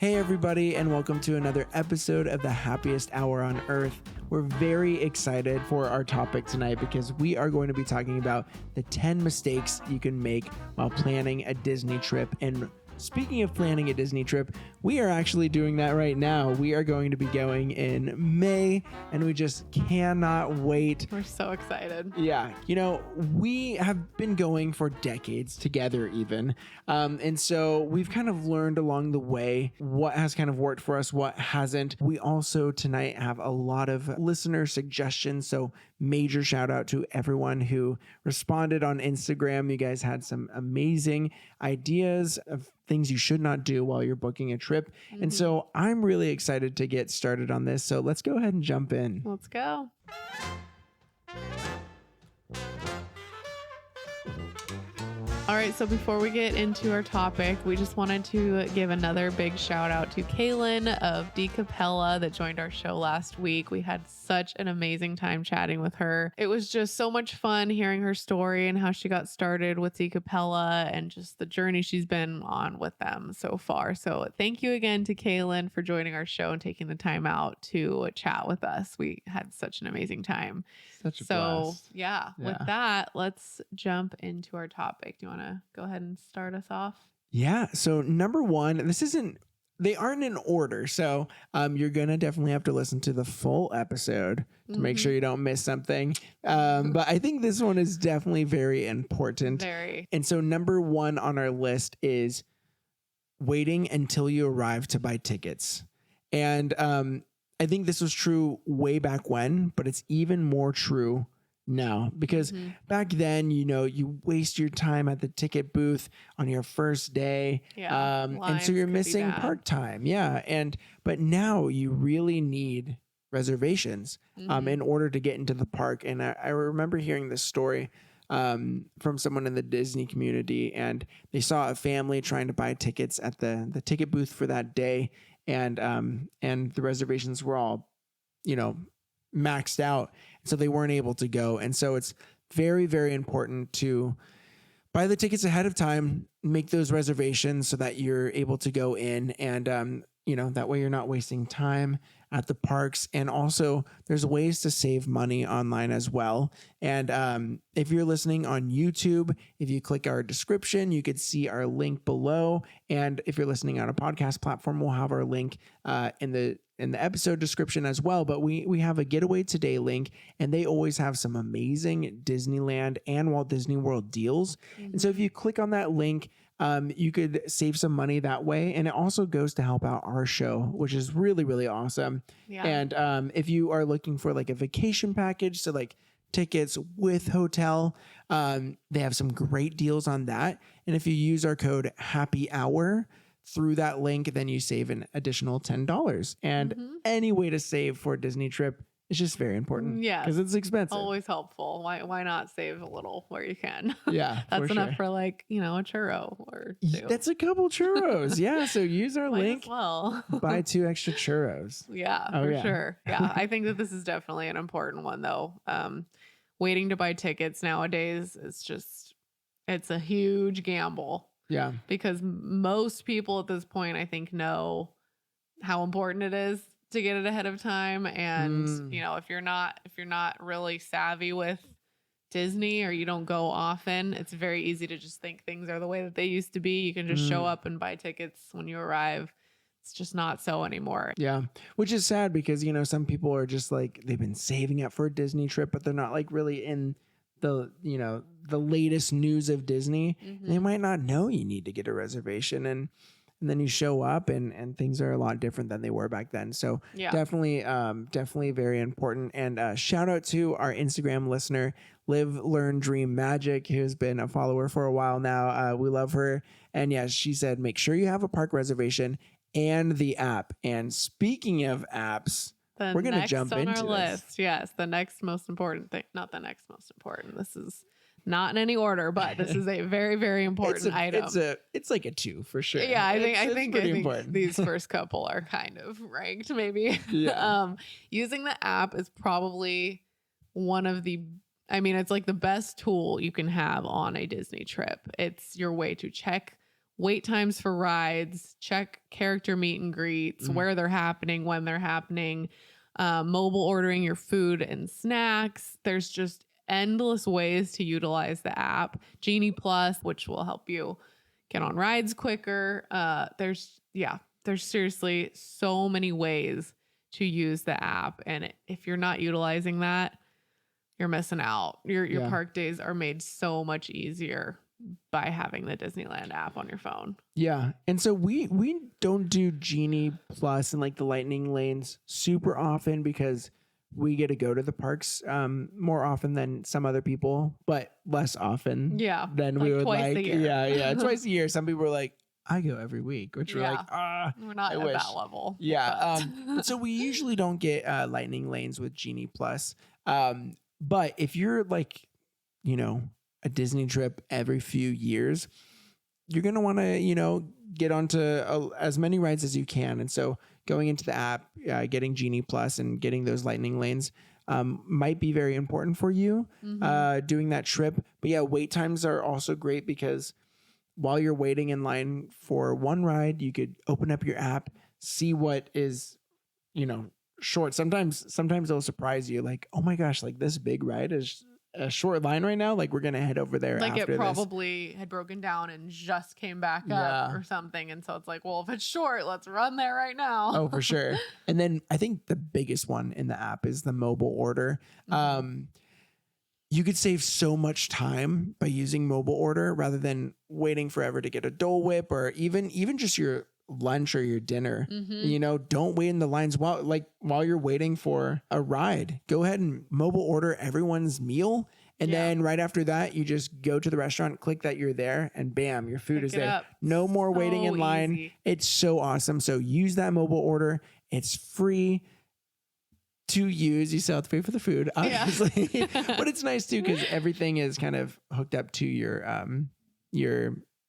Hey everybody, and welcome to another episode of the happiest hour on earth. We're very excited for our topic tonight because we are going to be talking about the 10 mistakes you can make while planning a Disney trip. And speaking of planning a Disney trip, we are actually doing that right now. We are going to be going in May, and we just cannot wait. We're so excited. Yeah. You know, we have been going for decades together even. And so we've kind of learned along the way what has kind of worked for us, what hasn't. We also tonight have a lot of listener suggestions. So major shout out to everyone who responded on Instagram. You guys had some amazing ideas of things you should not do while you're booking a trip. And so I'm really excited to get started on this. So let's go ahead and jump in. Let's go. All right, so before we get into our topic, we just wanted to give another big shout out to Kaylin of D Capella that joined our show last week. We had such an amazing time chatting with her. It was just so much fun hearing her story and how she got started with D Capella and just the journey she's been on with them so far. So thank you again to Kaylin for joining our show and taking the time out to chat with us. We had such an amazing time. Such a blast. Yeah, with that, let's jump into our topic. Do you want to go ahead and start us off? Yeah. So number one, they aren't in order. So you're going to definitely have to listen to the full episode to make sure you don't miss something. But I think this one is definitely very important. Very. And so number one on our list is waiting until you arrive to buy tickets. And I think this was true way back when, but it's even more true now because back then, you know, you waste your time at the ticket booth on your first day. Yeah, and so you're missing park time. Yeah. But now you really need reservations in order to get into the park. And I remember hearing this story from someone in the Disney community, and they saw a family trying to buy tickets at the ticket booth for that day. And the reservations were all, you know, maxed out. So they weren't able to go. And so it's very, very important to buy the tickets ahead of time, make those reservations so that you're able to go in and, you know, that way you're not wasting time at the parks. And also there's ways to save money online as well. And if you're listening on YouTube, if you click our description, you could see our link below. And if you're listening on a podcast platform, we'll have our link in the episode description as well. But we have a Getaway Today link, and they always have some amazing Disneyland and Walt Disney World deals. And so if you click on that link, you could save some money that way. And it also goes to help out our show, which is really, really awesome. Yeah. And if you are looking for like a vacation package, so like tickets with hotel, they have some great deals on that. And if you use our code HappyHour through that link, then you save an additional $10. And any way to save for a Disney trip is just very important. Yeah, because it's expensive. Always helpful. Why not save a little where you can? Yeah, that's enough for like, you know, a churro or two. That's a couple churros. Yeah, so use our link. Well, buy 2 extra churros. Yeah, for sure. Yeah, I think that this is definitely an important one though. Waiting to buy tickets nowadays is it's a huge gamble. Yeah. Because most people at this point, I think, know how important it is to get it ahead of time. And, you know, if you're not really savvy with Disney or you don't go often, it's very easy to just think things are the way that they used to be. You can just show up and buy tickets when you arrive. It's just not so anymore. Yeah. Which is sad because, you know, some people are just like, they've been saving up for a Disney trip, but they're not like really in the, you know, the latest news of Disney. They might not know you need to get a reservation, and then you show up and things are a lot different than they were back then. So definitely very important. And shout out to our Instagram listener, Live, Learn, Dream Magic, who's been a follower for a while now. We love her. And yeah, she said, make sure you have a park reservation and the app. And speaking of apps, we're going to jump into our list. Yes, the next most important thing. Not the next most important. This is not in any order, but this is a very, very important item. It's like a 2 for sure. Yeah, I think these first couple are kind of ranked maybe. Yeah. Using the app is probably one of the, it's like the best tool you can have on a Disney trip. It's your way to check wait times for rides, check character meet and greets, where they're happening, when they're happening, mobile ordering your food and snacks. There's just endless ways to utilize the app. Genie Plus, which will help you get on rides quicker. There's seriously so many ways to use the app. And if you're not utilizing that, you're missing out. Your park days are made so much easier by having the Disneyland app on your phone. Yeah. And so we don't do Genie Plus and like the lightning lanes super often because we get to go to the parks more often than some other people, but less often than we would twice like. a year. Yeah. Twice a year. Some people are like, I go every week, which we're like, we're not at that level. Yeah. So we usually don't get lightning lanes with Genie Plus. But if you're like, a Disney trip every few years, you're going to want to, get onto as many rides as you can. And so going into the app, getting Genie Plus and getting those lightning lanes might be very important for you doing that trip. But yeah, wait times are also great because while you're waiting in line for one ride, you could open up your app, see what is, short. Sometimes it'll surprise you, like, oh my gosh, like this big ride is a short line right now. Like we're gonna head over there. Like after it probably had broken down and just came back up or something. And so it's like, well, if it's short, let's run there right now. Oh, for sure. And then I think the biggest one in the app is the mobile order. You could save so much time by using mobile order rather than waiting forever to get a Dole Whip or even just your lunch or your dinner. Don't wait in the lines while you're waiting for a ride. Go ahead and mobile order everyone's meal, and then right after that you just go to the restaurant, click that you're there, and bam, your food is there. No more waiting in line. Easy. It's so awesome. So use that mobile order. It's free to use. You still have to pay for the food, obviously. But it's nice too because everything is kind of hooked up to your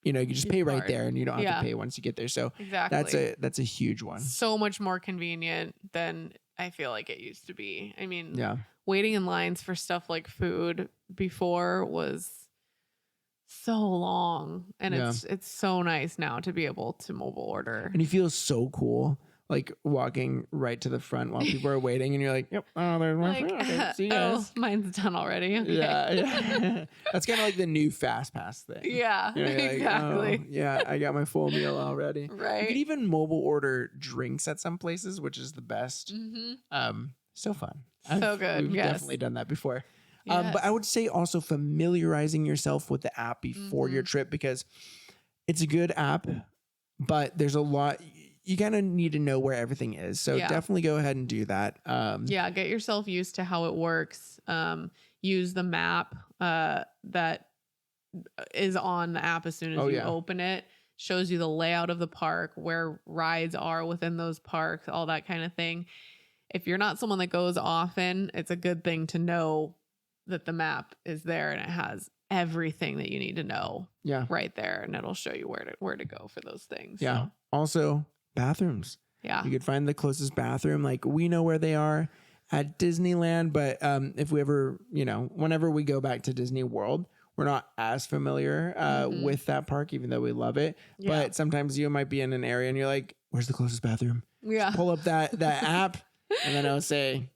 you just pay right there and you don't have to pay once you get there. So that's a huge one. So much more convenient than I feel like it used to be. I mean, waiting in lines for stuff like food before was so long, and it's so nice now to be able to mobile order. And you feel so cool, like walking right to the front while people are waiting, and you're like, "Yep, oh, there's my food. Okay, see you guys." Oh, mine's done already. Okay. Yeah. That's kind of like the new Fast Pass thing. Yeah, exactly. Like, yeah, I got my full meal already. Right. You can even mobile order drinks at some places, which is the best. So fun. So good. We've definitely done that before. But I would say also familiarizing yourself with the app before your trip, because it's a good app, but there's a lot. You kind of need to know where everything is. So definitely go ahead and do that. Get yourself used to how it works. Use the map that is on the app as soon as you open it. Shows you the layout of the park, where rides are within those parks, all that kind of thing. If you're not someone that goes often, it's a good thing to know that the map is there and it has everything that you need to know right there. And it'll show you where to go for those things. Yeah. So. Also, bathrooms. Yeah. You could find the closest bathroom. Like, we know where they are at Disneyland, but if we ever, whenever we go back to Disney World, we're not as familiar with that park, even though we love it. Yeah. But sometimes you might be in an area and you're like, where's the closest bathroom? Yeah. Just pull up that app and then it'll say,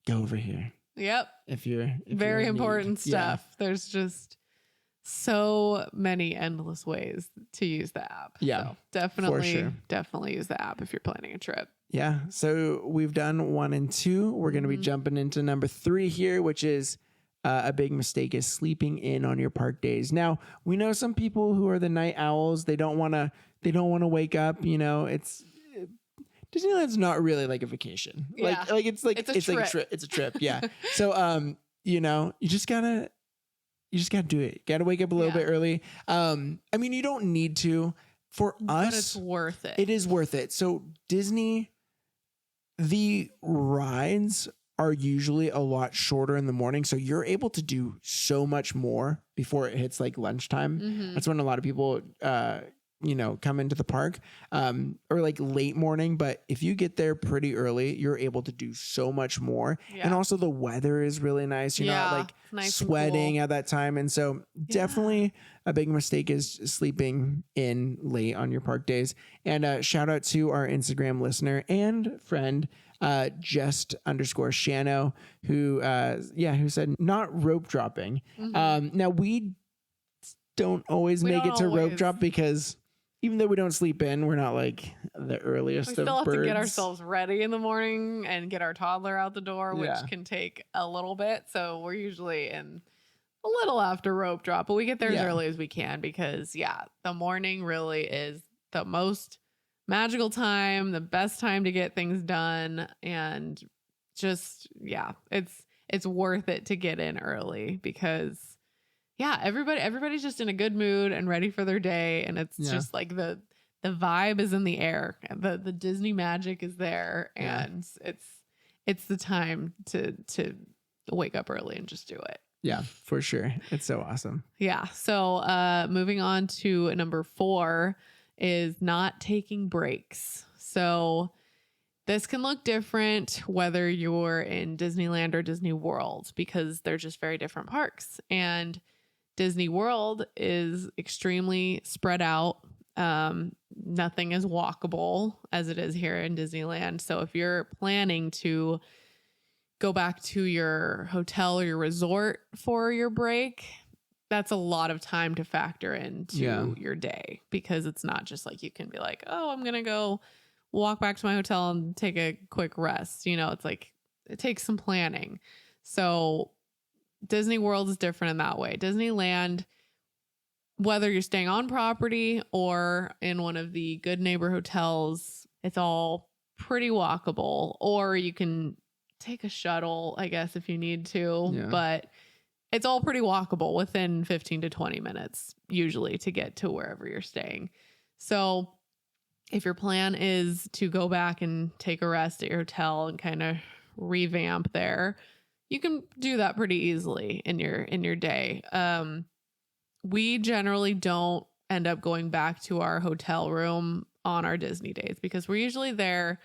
go over here. Yep. If you're very important stuff. Yeah. There's just so many endless ways to use the app. Yeah. So definitely use the app if you're planning a trip. Yeah. So we've done 1 and 2. We're going to be jumping into number 3 here, which is a big mistake is sleeping in on your park days. Now, we know some people who are the night owls. They don't want to wake up. Disneyland's not really like a vacation. Yeah. It's a trip. It's a trip. Yeah. So, you just gotta do it. Gotta wake up a little bit early. You don't need to. For us, but it's worth it. It is worth it. So Disney, the rides are usually a lot shorter in the morning. So you're able to do so much more before it hits like lunchtime. That's when a lot of people come into the park, or like late morning. But if you get there pretty early, you're able to do so much more. Yeah. And also the weather is really nice. You're not like nice sweating cool at that time. And so definitely a big mistake is sleeping in late on your park days. And shout out to our Instagram listener and friend, just_Shano, who said not rope dropping. Now we don't always make it to rope drop because even though we don't sleep in, we're not like the earliest of birds. We still have to get ourselves ready in the morning and get our toddler out the door, which can take a little bit. So we're usually in a little after rope drop, but we get there as early as we can because the morning really is the most magical time, the best time to get things done. And just, it's worth it to get in early because everybody's just in a good mood and ready for their day. And it's just like the vibe is in the air. The Disney magic is there. And it's the time to wake up early and just do it. Yeah, for sure. It's so awesome. Yeah. So moving on to number 4 is not taking breaks. So this can look different whether you're in Disneyland or Disney World because they're just very different parks. And Disney World is extremely spread out. Nothing is walkable as it is here in Disneyland. So if you're planning to go back to your hotel or your resort for your break, that's a lot of time to factor into your day because it's not just like you can be like, oh, I'm going to go walk back to my hotel and take a quick rest. It's like it takes some planning. So Disney World is different in that way. Disneyland, whether you're staying on property or in one of the Good Neighbor hotels, it's all pretty walkable. Or you can take a shuttle, I guess, if you need to. But it's all pretty walkable within 15 to 20 minutes, usually, to get to wherever you're staying. So if your plan is to go back and take a rest at your hotel and kind of revamp there, you can do that pretty easily in your day. We generally don't end up going back to our hotel room on our Disney days because we're usually there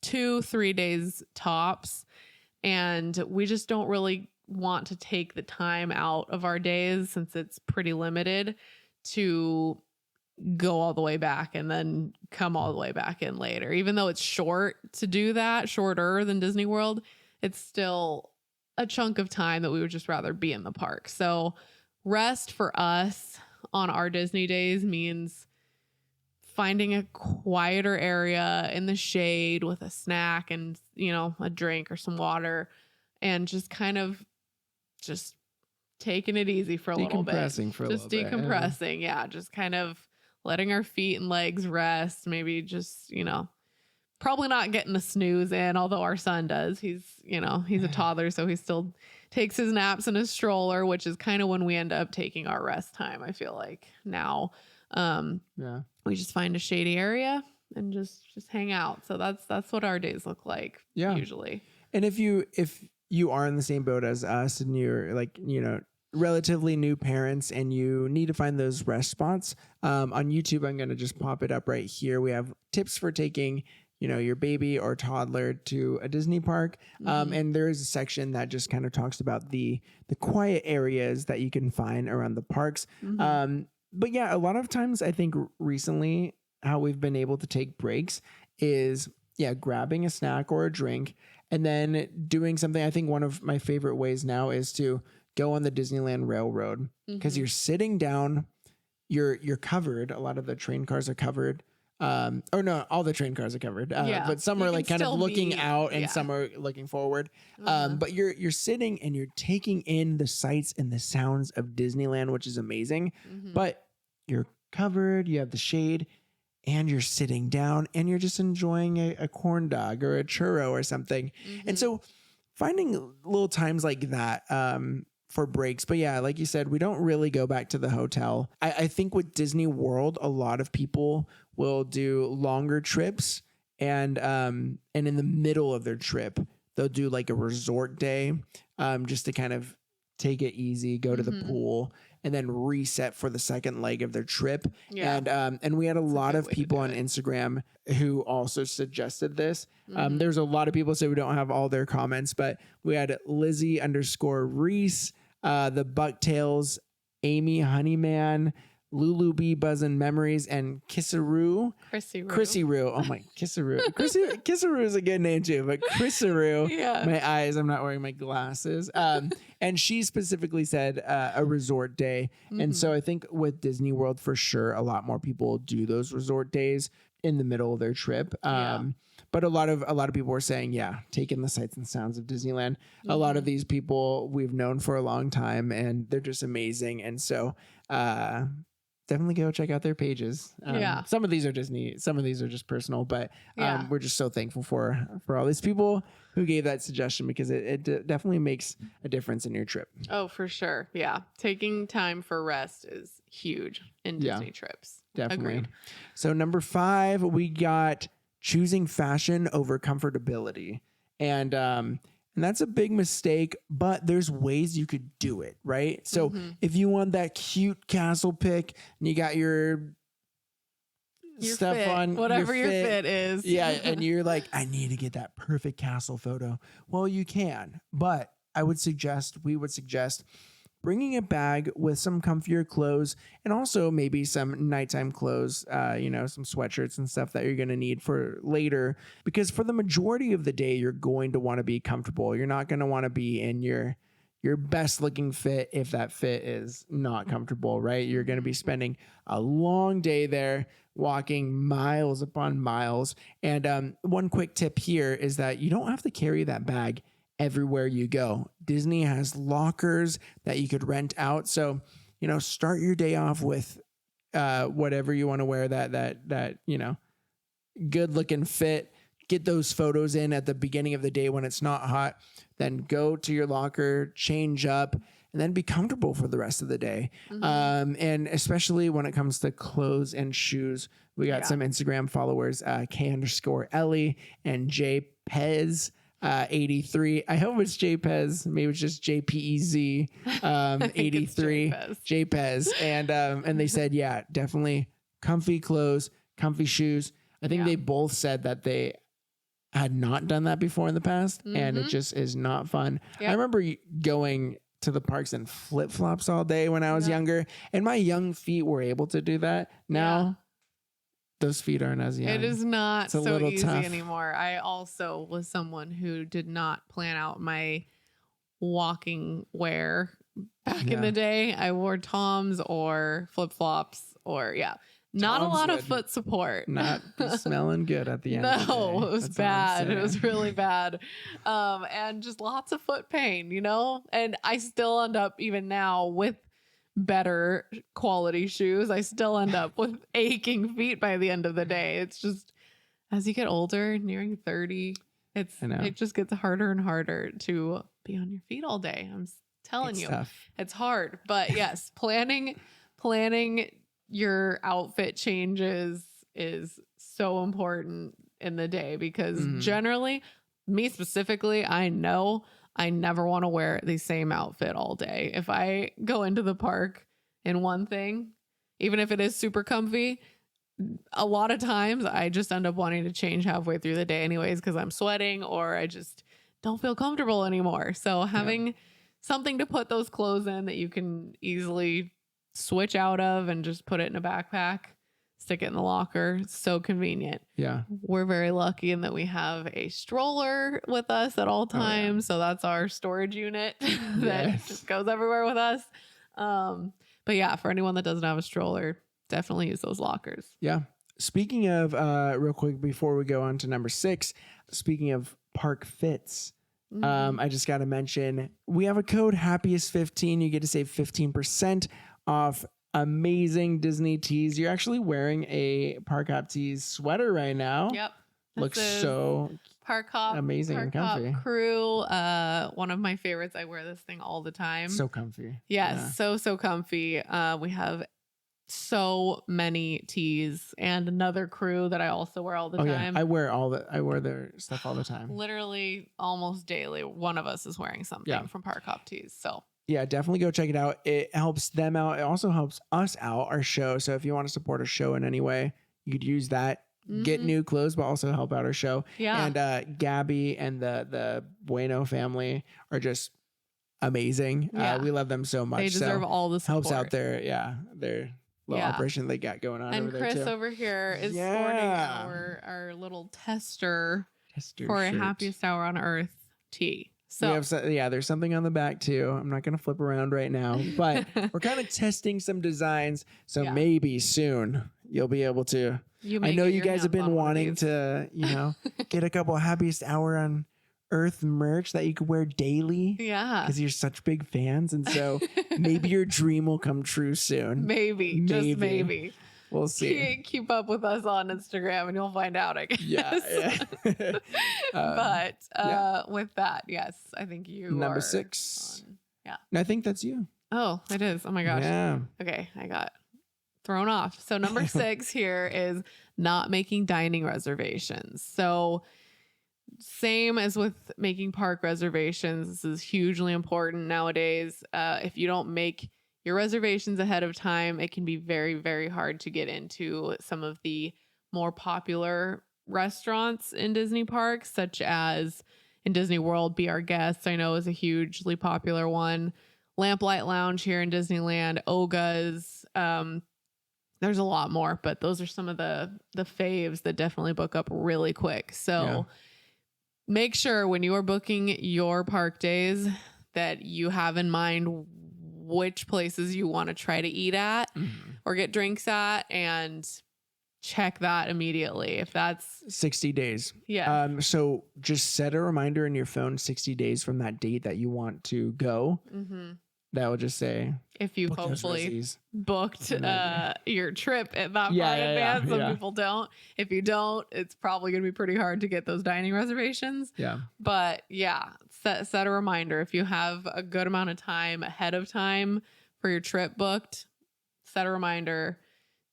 2-3 days tops. And we just don't really want to take the time out of our days since it's pretty limited to go all the way back and then come all the way back in later. Even though it's short to do that, shorter than Disney World, it's still a chunk of time that we would just rather be in the park. So rest for us on our Disney days means finding a quieter area in the shade with a snack and, a drink or some water and just kind of just taking it easy for a little bit. Decompressing. Yeah. Just kind of letting our feet and legs rest. Maybe just, probably not getting a snooze in, although our son does. He's a toddler, so he still takes his naps in his stroller, which is kind of when we end up taking our rest time, I feel like now. We just find a shady area and just hang out. So that's what our days look like usually. And if you are in the same boat as us and you're like, relatively new parents and you need to find those rest spots, on YouTube, I'm going to just pop it up right here. We have tips for taking your baby or toddler to a Disney park. And there is a section that just kind of talks about the quiet areas that you can find around the parks. But a lot of times I think recently how we've been able to take breaks is grabbing a snack or a drink and then doing something. I think one of my favorite ways now is to go on the Disneyland Railroad because you're sitting down, you're covered. A lot of the train cars are covered. Or no, all the train cars are covered. But some are like kind of looking out and some are looking forward. But you're sitting and you're taking in the sights and the sounds of Disneyland, which is amazing. But you're covered, you have the shade, and you're sitting down and you're just enjoying a corn dog or a churro or something. And so finding little times like that for breaks. But like you said, we don't really go back to the hotel. I think with Disney World, a lot of people will do longer trips and in the middle of their trip, they'll do like a resort day just to kind of take it easy, go to the pool. and then reset for the second leg of their trip. Yeah. And we had a lot of way to people do on it. Instagram who also suggested this. Mhm. There's a lot of people, so we don't have all their comments, but we had Lizzie_Reese, the Bucktails, Amy Honeyman, Lulu B Buzzin' Memories, and Kissaroo. Chrissy Roo. Oh my, Kissaroo. Kissaroo is a good name too, but Chrissaroo. Yeah. My eyes, I'm not wearing my glasses. And she specifically said a resort day. And so I think with Disney World, for sure, a lot more people do those resort days in the middle of their trip. But a lot of people were saying, yeah, take in the sights and sounds of Disneyland. A lot of these people we've known for a long time, and they're just amazing. And so definitely go check out their pages. Some of these are Disney, some of these are just personal, but we're just so thankful for all these people who gave that suggestion, because it definitely makes a difference in your trip. Oh, for sure. Yeah. Taking time for rest is huge in Disney trips. Definitely. Agreed. So number 5, we got choosing fashion over comfortability. And that's a big mistake, but there's ways you could do it, right? So if you want that cute castle pic and you got your stuff fit, on, whatever your fit is. Yeah. And you're like, I need to get that perfect castle photo. Well, you can, but we would suggest bringing a bag with some comfier clothes, and also maybe some nighttime clothes, some sweatshirts and stuff that you're going to need for later, because for the majority of the day, you're going to want to be comfortable. You're not going to want to be in your best looking fit if that fit is not comfortable, right? You're going to be spending a long day there, walking miles upon miles. And one quick tip here is that you don't have to carry that bag everywhere you go. Disney has lockers that you could rent out. So, start your day off with whatever you want to wear, that good looking fit. Get those photos in at the beginning of the day when it's not hot. Then go to your locker, change up, and then be comfortable for the rest of the day. And especially when it comes to clothes and shoes, we got some Instagram followers, K_Ellie and J Pez. 83. I hope it's JPEZ. Maybe it's just JPEZ. 83. JPEZ. And they said, yeah, definitely comfy clothes, comfy shoes. I think they both said that they had not done that before in the past, and it just is not fun. I remember going to the parks in flip-flops all day when I was younger, and my young feet were able to do that. Now those feet aren't as young. It is not so easy tough anymore. I also was someone who did not plan out my walking wear back in the day. I wore Toms or flip-flops or not a lot of foot support. Not be smelling good at the end of the day. No, it was bad. It was really bad. And just lots of foot pain, and I still end up, even now, with better quality shoes, I still end up with aching feet by the end of the day. It's just, as you get older, nearing 30, it just gets harder and harder to be on your feet all day. I'm telling you, tough. It's hard. But yes, planning your outfit changes is so important in the day, because generally, me specifically, I know I never want to wear the same outfit all day. If I go into the park in one thing, even if it is super comfy, a lot of times I just end up wanting to change halfway through the day anyways, because I'm sweating or I just don't feel comfortable anymore. So having something to put those clothes in that you can easily switch out of and just put it in a backpack, stick it in the locker. It's so convenient. Yeah. We're very lucky in that we have a stroller with us at all times. So that's our storage unit that just goes everywhere with us. But yeah, for anyone that doesn't have a stroller, definitely use those lockers. Yeah. Speaking of, real quick, before we go on to number 6, speaking of park fits, I just got to mention, we have a code happiest15. You get to save 15% off amazing Disney tees. You're actually wearing a Park Hop Tees sweater right now. Yep. Looks so Park Hop amazing and comfy. Hop Crew, one of my favorites. I wear this thing all the time. So comfy. Yes, so comfy. We have so many tees, and another crew that I also wear all the time. Yeah. I wear their stuff all the time. Literally almost daily, one of us is wearing something from Park Hop Tees. So Yeah, definitely go check it out. It helps them out. It also helps us out, our show. So if you want to support our show in any way, you could use that. Get new clothes, but also help out our show. Yeah. And Gabby and the Bueno family are just amazing. Yeah. We love them so much. They deserve all the support. Helps out their little operation they got going on and over Chris there too. over here is sporting our little tester for shirt. a Happiest Hour on Earth tee. So there's something on the back too. I'm not going to flip around right now, but we're kind of testing some designs. So maybe soon you'll be able to. I know you guys have been wanting to, get a couple of Happiest Hour on Earth merch that you could wear daily. Yeah. Because you're such big fans. And so maybe your dream will come true soon. Maybe. Just maybe. We'll see. Keep up with us on Instagram and you'll find out, I guess. Yeah. But with that, yes, I think you number are 6. Yeah. And I think that's you. Oh, it is. Oh my gosh. Yeah. Okay. I got thrown off. So number 6 here is not making dining reservations. So same as with making park reservations, this is hugely important nowadays. If you don't make your reservations ahead of time, it can be very, very hard to get into some of the more popular restaurants in Disney parks, such as in Disney World, Be Our Guest, I know is a hugely popular one. Lamplight Lounge here in Disneyland, Oga's. There's a lot more, but those are some of the faves that definitely book up really quick. So make sure when you are booking your park days that you have in mind which places you want to try to eat at or get drinks at, and check that immediately. If that's 60 days. Yeah. So just set a reminder in your phone 60 days from that date that you want to go. That will just say, if you've hopefully booked your trip at that far in advance. Some people don't. If you don't, it's probably going to be pretty hard to get those dining reservations. Yeah. But set a reminder. If you have a good amount of time ahead of time for your trip booked, set a reminder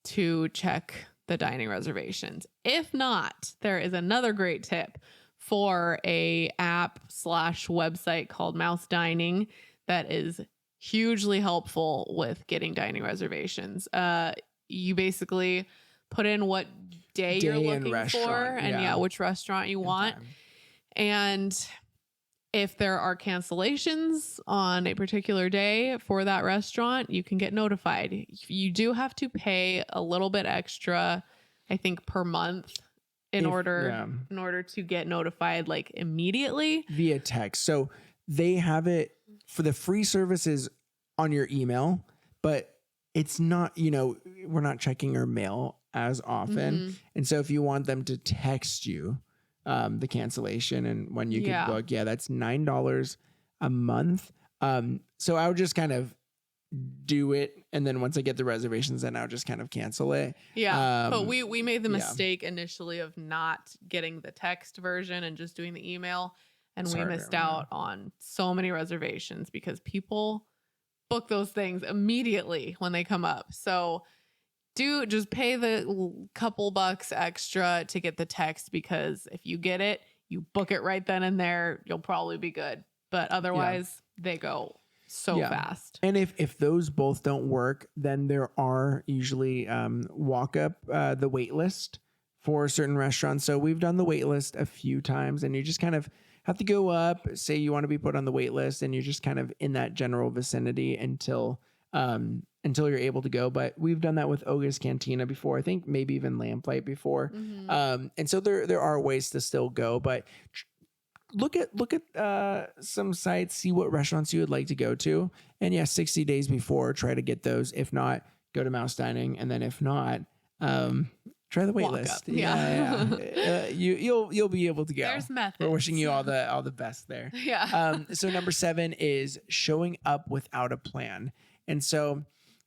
to check the dining reservations. If not, there is another great tip for a app/website called Mouse Dining that is hugely helpful with getting dining reservations. You basically put in what day you're looking for and which restaurant you want. And if there are cancellations on a particular day for that restaurant, you can get notified. You do have to pay a little bit extra, I think, per month in order to get notified like immediately via text. So they have it for the free services on your email, but it's not, we're not checking our mail as often. And so if you want them to text you the cancellation and when you can book, that's $9 a month. So I would just kind of do it, and then once I get the reservations, then I'll just kind of cancel it. But we made the mistake initially of not getting the text version and just doing the email, and we missed out on so many reservations because people book those things immediately when they come up. So just pay the couple bucks extra to get the text, because if you get it, you book it right then and there, you'll probably be good. But otherwise they go so fast. And if those both don't work, then there are usually walk up the wait list for certain restaurants. So we've done the wait list a few times, and you just kind of have to go up, say you want to be put on the wait list, and you're just kind of in that general vicinity until you're able to go. But we've done that with Oga's Cantina before. I think maybe even Lamplight before. And so there are ways to still go, but look at some sites, see what restaurants you would like to go to. And 60 days before, try to get those. If not, go to Mouse Dining. And then if not, try the wait list. You'll be able to go. There's methods. We're wishing you all the best there. So number 7 is showing up without a plan. And so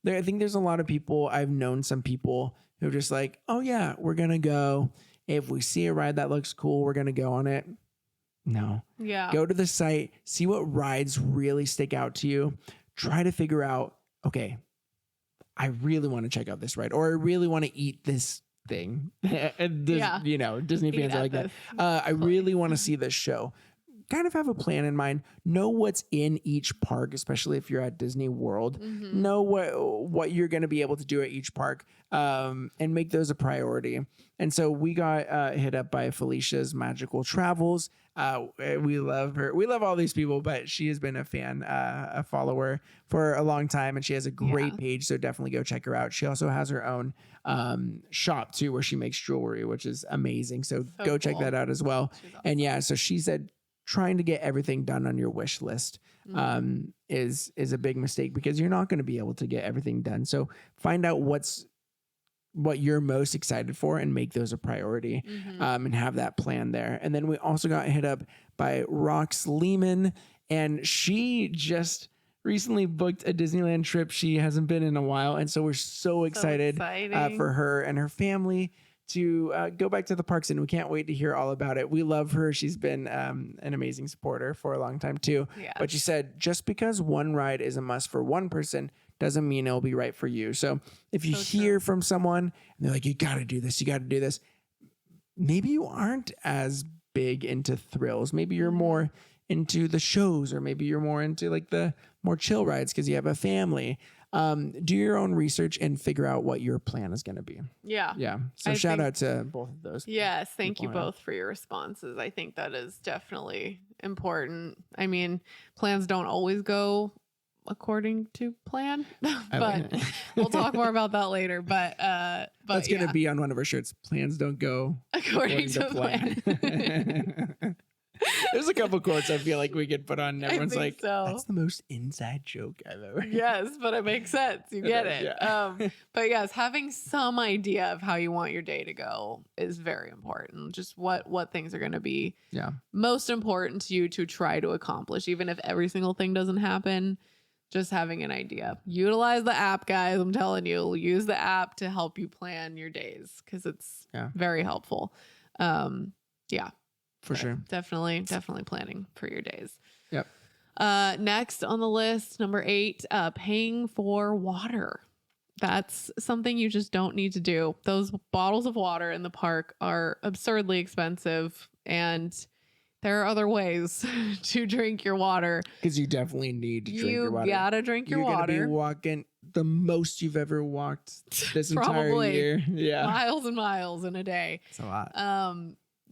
I think there's a lot of people, I've known some people who are just like, oh yeah, we're going to go. If we see a ride that looks cool, we're going to go on it. No. Go to the site, see what rides really stick out to you. Try to figure out, okay, I really want to check out this ride, or I really want to eat this thing. Disney fans are like that. I really want to see this show. kind of have a plan in mind, know what's in each park, especially if you're at Disney World, know what you're going to be able to do at each park, and make those a priority. And so we got hit up by Felicia's Magical Travels. We love her. We love all these people, but she has been a fan, a follower for a long time, and she has a great page. So definitely go check her out. She also has her own shop too, where she makes jewelry, which is amazing. So go check that out as well. Awesome. And yeah, so she said trying to get everything done on your wish list is a big mistake, because you're not going to be able to get everything done. So find out what you're most excited for and make those a priority, and have that plan there. And then we also got hit up by Rox Lehman, and she just recently booked a Disneyland trip she hasn't been in a while. And so we're so excited for her and her family to go back to the parks, and we can't wait to hear all about it. We love her. She's been an amazing supporter for a long time too. Yes. But she said, just because one ride is a must for one person doesn't mean it'll be right for you. So if you hear from someone and they're like, you got to do this, you got to do this, maybe you aren't as big into thrills. Maybe you're more into the shows, or maybe you're more into like the more chill rides because you have a family. Do your own research and figure out what your plan is going to be. Yeah. So shout out to both of those. Yes. Thank you both for your responses. I think that is definitely important. I mean, plans don't always go according to plan, but we'll talk more about that later. But that's going to be on one of our shirts. Plans don't go according to plan. There's a couple quotes I feel like we could put on. And everyone's like, that's the most inside joke I've ever. Yes, but it makes sense. You get it. But yes, having some idea of how you want your day to go is very important. Just what things are going to be most important to you to try to accomplish, even if every single thing doesn't happen. Just having an idea. Utilize the app, guys. I'm telling you, use the app to help you plan your days, because it's very helpful. For sure. Definitely planning for your days. Yep. Next on the list, number 8, paying for water. That's something you just don't need to do. Those bottles of water in the park are absurdly expensive, and there are other ways to drink your water. Because you definitely need to drink your water. You gotta drink your water. You're gonna be walking the most you've ever walked this entire year. Yeah. Miles and miles in a day. It's a lot.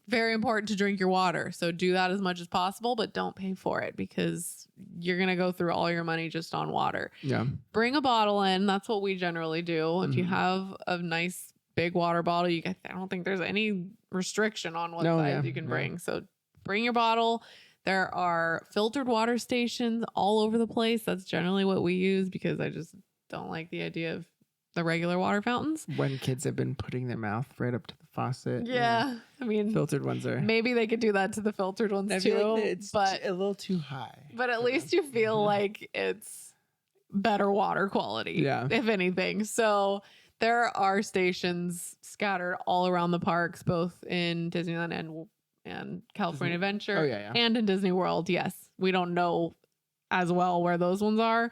Very important to drink your water. So do that as much as possible, but don't pay for it, because you're going to go through all your money just on water. Yeah. Bring a bottle in. That's what we generally do. If you have a nice big water bottle, I don't think there's any restriction on what size you can bring. So bring your bottle. There are filtered water stations all over the place. That's generally what we use, because I just don't like the idea of the regular water fountains. When kids have been putting their mouth right up to the faucet. Yeah. I mean, filtered ones are. Maybe they could do that to the filtered ones too. Like it's but a little too high. But at least you feel like it's better water quality, if anything. So there are stations scattered all around the parks, both in Disneyland and California Adventure and in Disney World. Yes. We don't know as well where those ones are.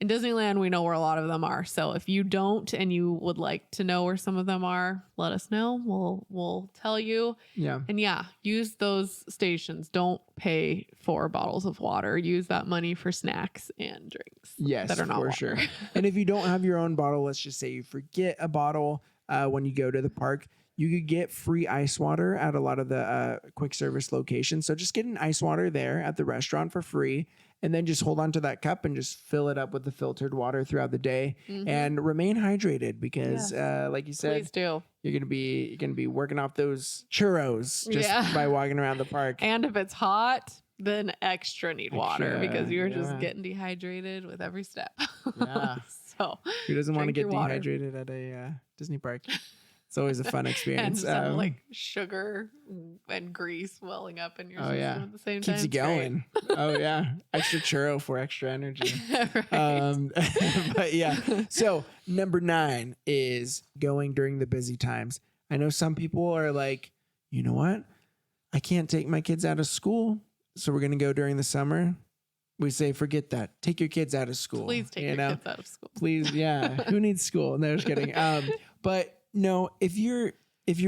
In Disneyland, we know where a lot of them are. So if you don't and you would like to know where some of them are, let us know. We'll tell you. Yeah. And use those stations. Don't pay for bottles of water. Use that money for snacks and drinks. Yes, that are not for sure. And if you don't have your own bottle, let's just say you forget a bottle when you go to the park, you could get free ice water at a lot of the quick service locations. So just get an ice water there at the restaurant for free. And then just hold on to that cup and just fill it up with the filtered water throughout the day, and remain hydrated, because like you said, please do. You're gonna be working off those churros just by walking around the park. And if it's hot, then extra need water, because you're just getting dehydrated with every step. So who doesn't want to get dehydrated at a Disney park? It's always a fun experience. And some like sugar and grease welling up in your system at the same time. Keeps you going. Extra churro for extra energy. But so number 9 is going during the busy times. I know some people are like, you know what? I can't take my kids out of school, so we're going to go during the summer. We say, forget that. Take your kids out of school. Please take your kids out of school. Please, who needs school? No, just kidding. But no, if you're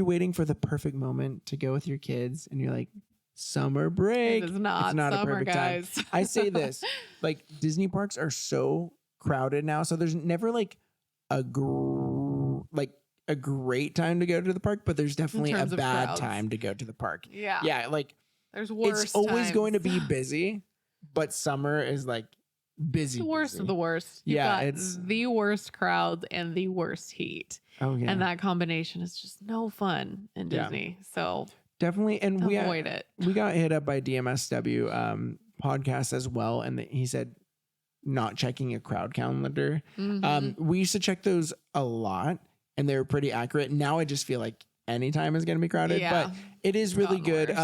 waiting for the perfect moment to go with your kids and you're like, summer break. It is not it's not summer, a perfect guys. time. I say this, like Disney parks are so crowded now. So there's never like a great time to go to the park, but there's definitely a bad crowds. time to go to the park. Yeah. Yeah. Like there's worse it's always times. going to be busy, but summer is like busy. The worst busy. of the worst. You've got it's the worst crowds and the worst heat. Oh yeah. And that combination is just no fun in Disney. So definitely. And avoid it. We got hit up by DMSW podcast as well. And he said, not checking a crowd calendar. We used to check those a lot and they were pretty accurate. Now I just feel like anytime is going to be crowded, but it is really good.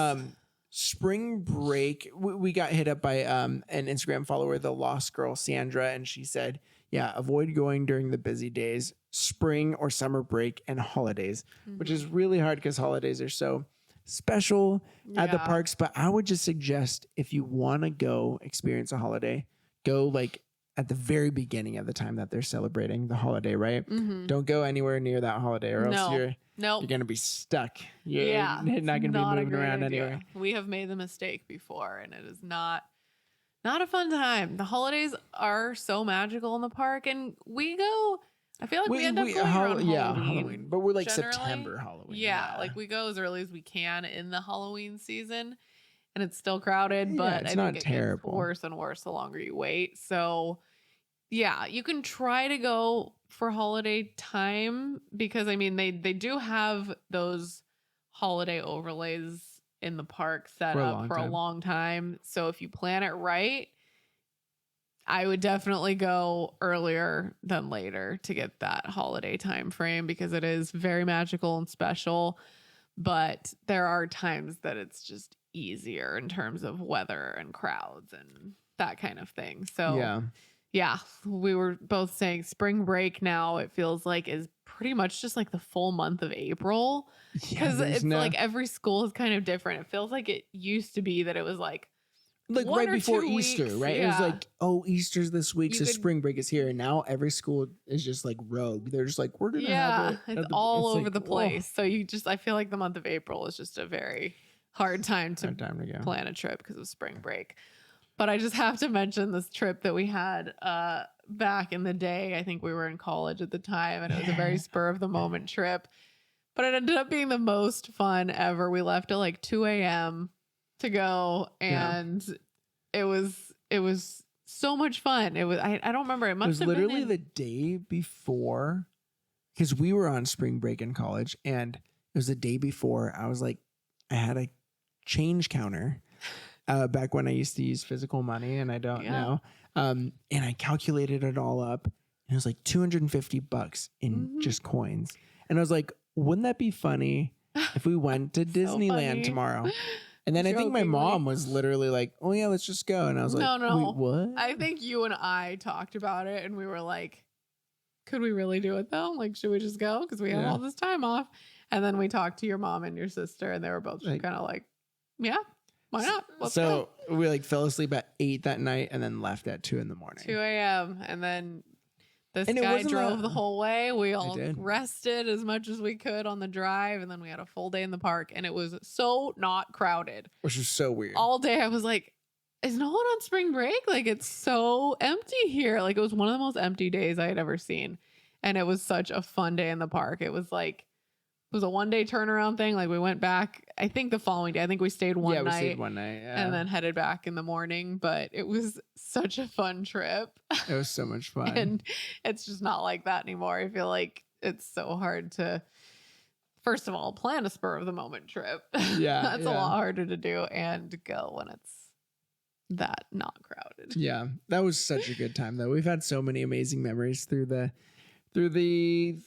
Spring break, we got hit up by an Instagram follower, the Lost Girl Sandra, and she said, yeah, avoid going during the busy days, spring or summer break and holidays, which is really hard because holidays are so special at the parks. But I would just suggest if you want to go experience a holiday, go like at the very beginning of the time that they're celebrating the holiday, right? Don't go anywhere near that holiday or else you're going to be stuck. You're not going to be moving around anywhere. We have made the mistake before and it is not a fun time. The holidays are so magical in the park and we go, I feel like we end up going around Halloween. But we're like generally. September Halloween. Yeah, like we go as early as we can in the Halloween season. And it's still crowded, but it's I not think it terrible. gets worse and worse the longer you wait. So, yeah, you can try to go for holiday time because, I mean, they do have those holiday overlays in the park set up for a long time. So if you plan it right, I would definitely go earlier than later to get that holiday time frame because it is very magical and special. But there are times that it's just easier in terms of weather and crowds and that kind of thing. So yeah, we were both saying spring break now it feels like is pretty much just like the full month of April because it's like every school is kind of different. It feels like it used to be that it was like right before Easter, right? It was like, oh, Easter's this week, so spring break is here. And now every school is just like rogue. They're just like, we're gonna have it. It's all over the place. So I feel like the month of April is just a very hard time to plan a trip because of spring break. But I just have to mention this trip that we had back in the day. I think we were in college at the time, and it was a very spur of the moment trip. But it ended up being the most fun ever. We left at like 2 a.m. to go, and it was so much fun. It was I don't remember. It must have been literally the day before because we were on spring break in college, and it was the day before. I was like, I had a change counter. Back when I used to use physical money and I don't know. And I calculated it all up and it was like $250 in just coins. And I was like, wouldn't that be funny if we went to Disneyland tomorrow? And then I think my mom was literally like, oh yeah, let's just go. And I was like, wait, what? I think you and I talked about it and we were like, could we really do it though? Like, should we just go? Because we have all this time off. And then we talked to your mom and your sister and they were both kind of like, yeah. Why not? Let's go. We like fell asleep at 8 that night and then left at 2 a.m. 2 a.m. And then this guy drove the whole way. We all rested as much as we could on the drive. And then we had a full day in the park and it was so not crowded. Which is so weird. All day I was like, is no one on spring break? Like it's so empty here. Like it was one of the most empty days I had ever seen. And it was such a fun day in the park. It was like, it was a one-day turnaround thing. Like we went back, I think the following day. I think we stayed one night. Yeah, we stayed one night. Yeah. And then headed back in the morning. But it was such a fun trip. It was so much fun. And it's just not like that anymore. I feel like it's so hard to, first of all, plan a spur of the moment trip. Yeah. That's a lot harder to do and go when it's that not crowded. Yeah. That was such a good time though. We've had so many amazing memories through the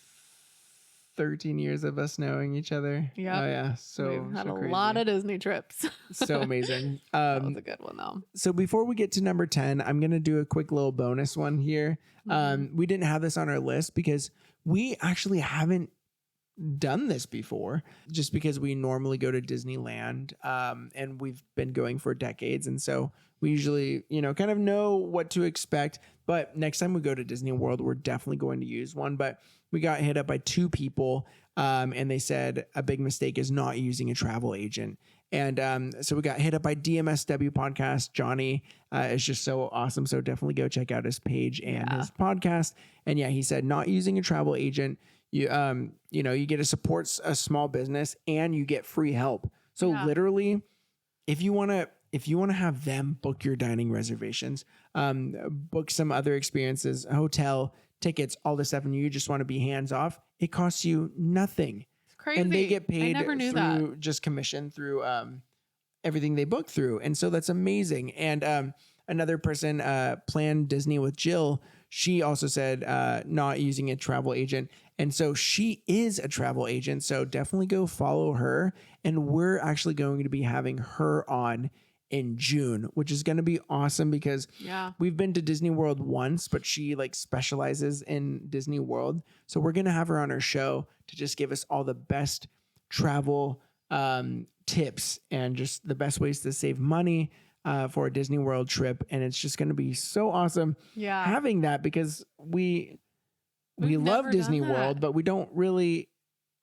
13 years of us knowing each other. Yeah. Oh yeah. So we've had so a crazy. lot of Disney trips. So amazing. That was a good one though. So before we get to number 10, I'm going to do a quick little bonus one here. We didn't have this on our list because we actually haven't done this before just because we normally go to Disneyland and we've been going for decades. And so we usually, kind of know what to expect. But next time we go to Disney World, we're definitely going to use one. But we got hit up by 2 people and they said a big mistake is not using a travel agent. And so we got hit up by DMSW podcast. Johnny is just so awesome. So definitely go check out his page and his podcast. And yeah, he said not using a travel agent, you you get to support a small business and you get free help. So literally, if you want to have them book your dining reservations, book some other experiences, hotel tickets, all this stuff, and you just want to be hands off, it costs you nothing. It's crazy. And they get paid I never knew through that. just commission through everything they book through. And so that's amazing. And another person, Planned Disney with Jill, she also said not using a travel agent. And so she is a travel agent. So definitely go follow her. And we're actually going to be having her on in June, which is going to be awesome because we've been to Disney World once, but she like specializes in Disney World. So we're going to have her on our show to just give us all the best travel tips and just the best ways to save money for a Disney World trip. And it's just going to be so awesome having that because we love Disney World, but we don't really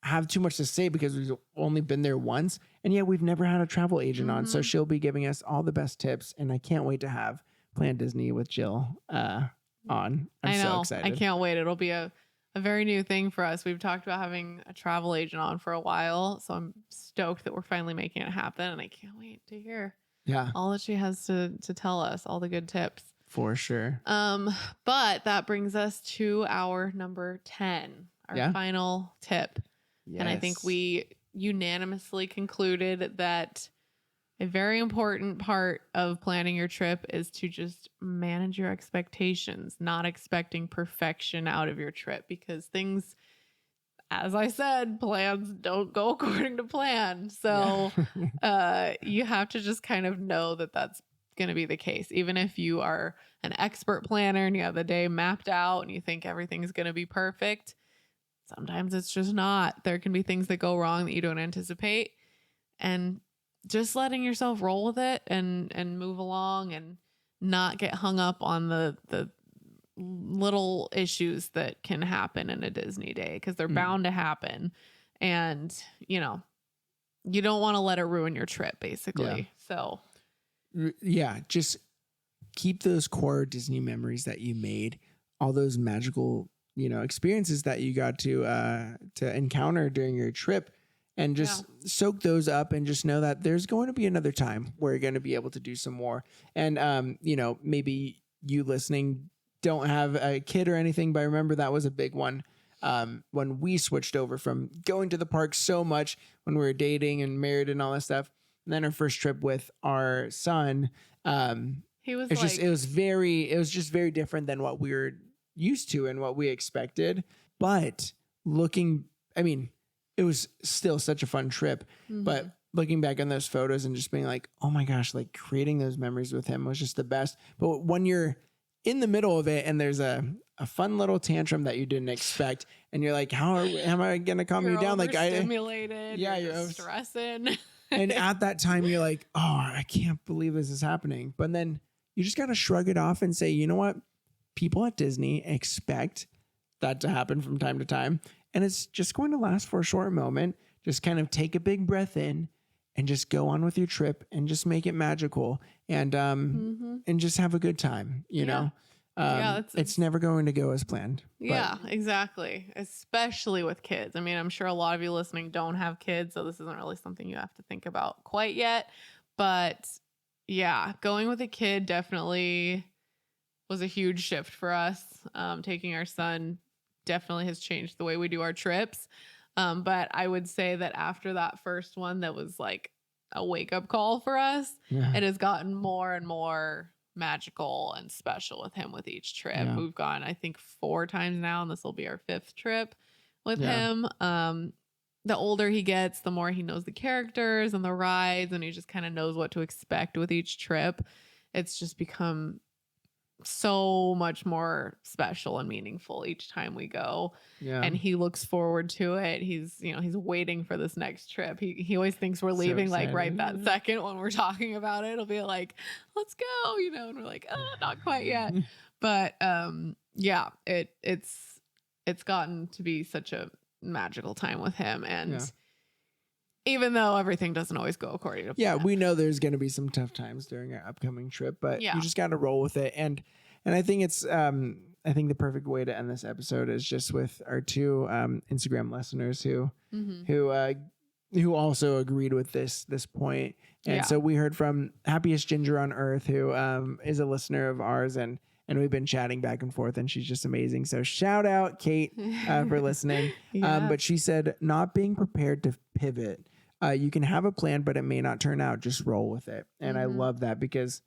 have too much to say because we've only been there once. And yet we've never had a travel agent on. So she'll be giving us all the best tips. And I can't wait to have Planned Disney with Jill on. I'm so excited. I can't wait. It'll be a very new thing for us. We've talked about having a travel agent on for a while. So I'm stoked that we're finally making it happen. And I can't wait to hear all that she has to tell us, all the good tips. For sure. But that brings us to our number 10, our final tip. Yes. And I think we unanimously concluded that a very important part of planning your trip is to just manage your expectations, not expecting perfection out of your trip because things, as I said, plans don't go according to plan. So you have to just kind of know that that's going to be the case. Even if you are an expert planner and you have the day mapped out and you think everything's going to be perfect, sometimes it's just not. There can be things that go wrong that you don't anticipate, and just letting yourself roll with it and move along and not get hung up on the little issues that can happen in a Disney day because they're bound to happen. And, you don't want to let it ruin your trip, basically. So, just keep those core Disney memories that you made, all those magical experiences that you got to encounter during your trip, and just soak those up and just know that there's going to be another time where you're going to be able to do some more. And, maybe you listening don't have a kid or anything, but I remember that was a big one. When we switched over from going to the park so much when we were dating and married and all that stuff. And then our first trip with our son, he was it was just very different than what we were used to and what we expected. But it was still such a fun trip. But looking back on those photos and just being like, oh my gosh, like creating those memories with him was just the best. But when you're in the middle of it and there's a fun little tantrum that you didn't expect, and you're like, how am I going to calm you down? Like stimulated. You're stressing. And at that time you're like, oh, I can't believe this is happening. But then you just got to shrug it off and say, you know what? People at Disney expect that to happen from time to time. And it's just going to last for a short moment. Just kind of take a big breath in and just go on with your trip and just make it magical and just have a good time, you know? It's never going to go as planned. Yeah, exactly. Especially with kids. I mean, I'm sure a lot of you listening don't have kids, so this isn't really something you have to think about quite yet. But yeah, going with a kid definitely was a huge shift for us. Taking our son definitely has changed the way we do our trips. But I would say that after that first one, that was like a wake up call for us. It has gotten more and more magical and special with him with each trip. We've gone, I think, 4 times now, and this will be our 5th trip with him. The older he gets, the more he knows the characters and the rides, and he just kind of knows what to expect with each trip. It's just become so much more special and meaningful each time we go. And he looks forward to it. He's waiting for this next trip. He always thinks we're leaving like right that second when we're talking about it. It'll be like, let's go, and we're like, oh, not quite yet. But it's gotten to be such a magical time with him. And even though everything doesn't always go according to plan. Yeah, we know there's going to be some tough times during our upcoming trip, but you just got to roll with it. And I think it's I think the perfect way to end this episode is just with our two Instagram listeners who also agreed with this point. And so we heard from Happiest Ginger on Earth, who is a listener of ours, and we've been chatting back and forth, and she's just amazing. So shout out Kate for listening. But she said, not being prepared to pivot. You can have a plan, but it may not turn out. Just roll with it. And I love that because,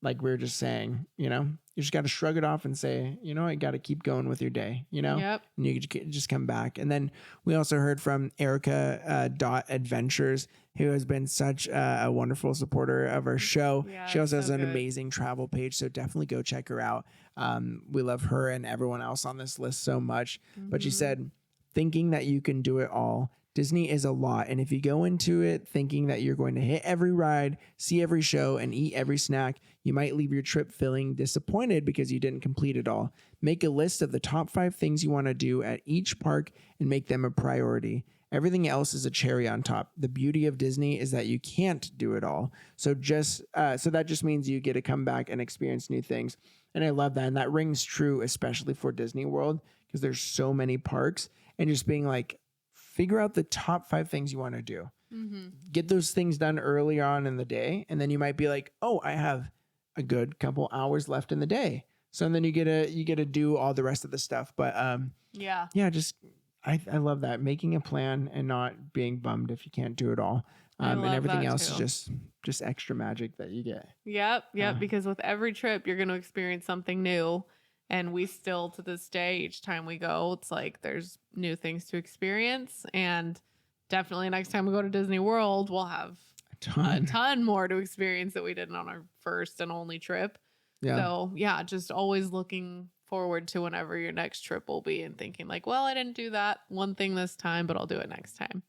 like we were just saying, you just got to shrug it off and say, I got to keep going with your day, and you just come back. And then we also heard from Erica Adventures, who has been such a wonderful supporter of our show. She also has an amazing travel page, so definitely go check her out. We love her and everyone else on this list so much. But she said, thinking that you can do it all. Disney is a lot, and if you go into it thinking that you're going to hit every ride, see every show, and eat every snack, you might leave your trip feeling disappointed because you didn't complete it all. Make a list of the top 5 things you want to do at each park and make them a priority. Everything else is a cherry on top. The beauty of Disney is that you can't do it all. So that just means you get to come back and experience new things. And I love that. And that rings true, especially for Disney World, because there's so many parks, and just being like, figure out the top 5 things you want to do. Get those things done early on in the day. And then you might be like, oh, I have a good couple hours left in the day. So then you get to do all the rest of the stuff. But I love that, making a plan and not being bummed if you can't do it all. And everything else is just extra magic that you get. Yep. Because with every trip, you're going to experience something new. And we still, to this day, each time we go, it's like there's new things to experience. And definitely next time we go to Disney World, we'll have a ton more to experience that we didn't on our first and only trip. So just always looking forward to whenever your next trip will be and thinking like, well, I didn't do that one thing this time, but I'll do it next time.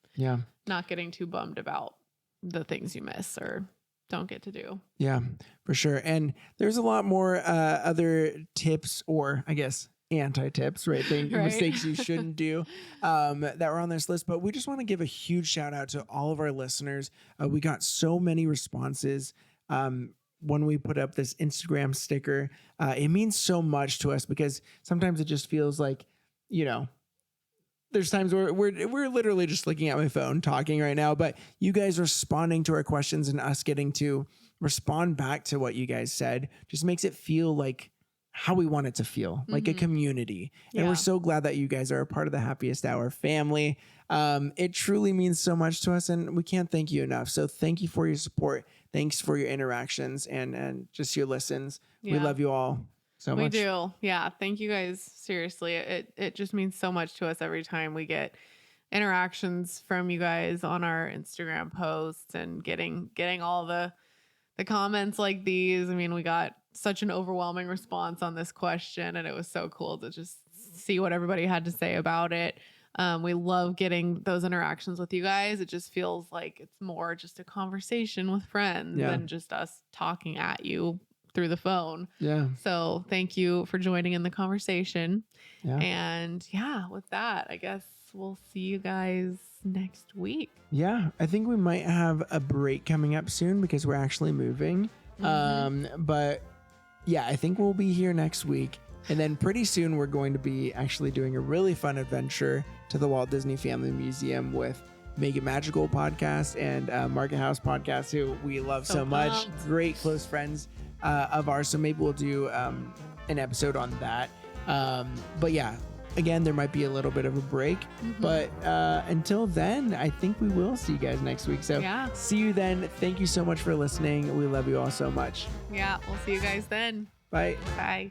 Not getting too bummed about the things you miss or don't get to do. Yeah, for sure. And there's a lot more other tips, or I guess anti-tips, right? Mistakes you shouldn't do that were on this list. But we just want to give a huge shout out to all of our listeners. We got so many responses when we put up this Instagram sticker. It means so much to us because sometimes it just feels like, there's times where we're literally just looking at my phone talking right now, but you guys responding to our questions and us getting to respond back to what you guys said just makes it feel like how we want it to feel, like a community. And we're so glad that you guys are a part of the Happiest Hour family. It truly means so much to us, and we can't thank you enough. So thank you for your support. Thanks for your interactions and just your listens. We love you all so much. We do. Yeah. Thank you guys. Seriously. It just means so much to us every time we get interactions from you guys on our Instagram posts and getting all the comments like these. I mean, we got such an overwhelming response on this question, and it was so cool to just see what everybody had to say about it. We love getting those interactions with you guys. It just feels like it's more just a conversation with friends than just us talking at you through the phone. So thank you for joining in the conversation. And with that, I guess we'll see you guys next week. I think we might have a break coming up soon because we're actually moving. But I think we'll be here next week. And then pretty soon we're going to be actually doing a really fun adventure to the Walt Disney Family Museum with Make It Magical podcast and Market House podcast, who we love so much. Great close friends of ours. So maybe we'll do an episode on that. But again, there might be a little bit of a break. But until then, I think we will see you guys next week. So see you then. Thank you so much for listening. We love you all so much. We'll see you guys then. Bye. Bye.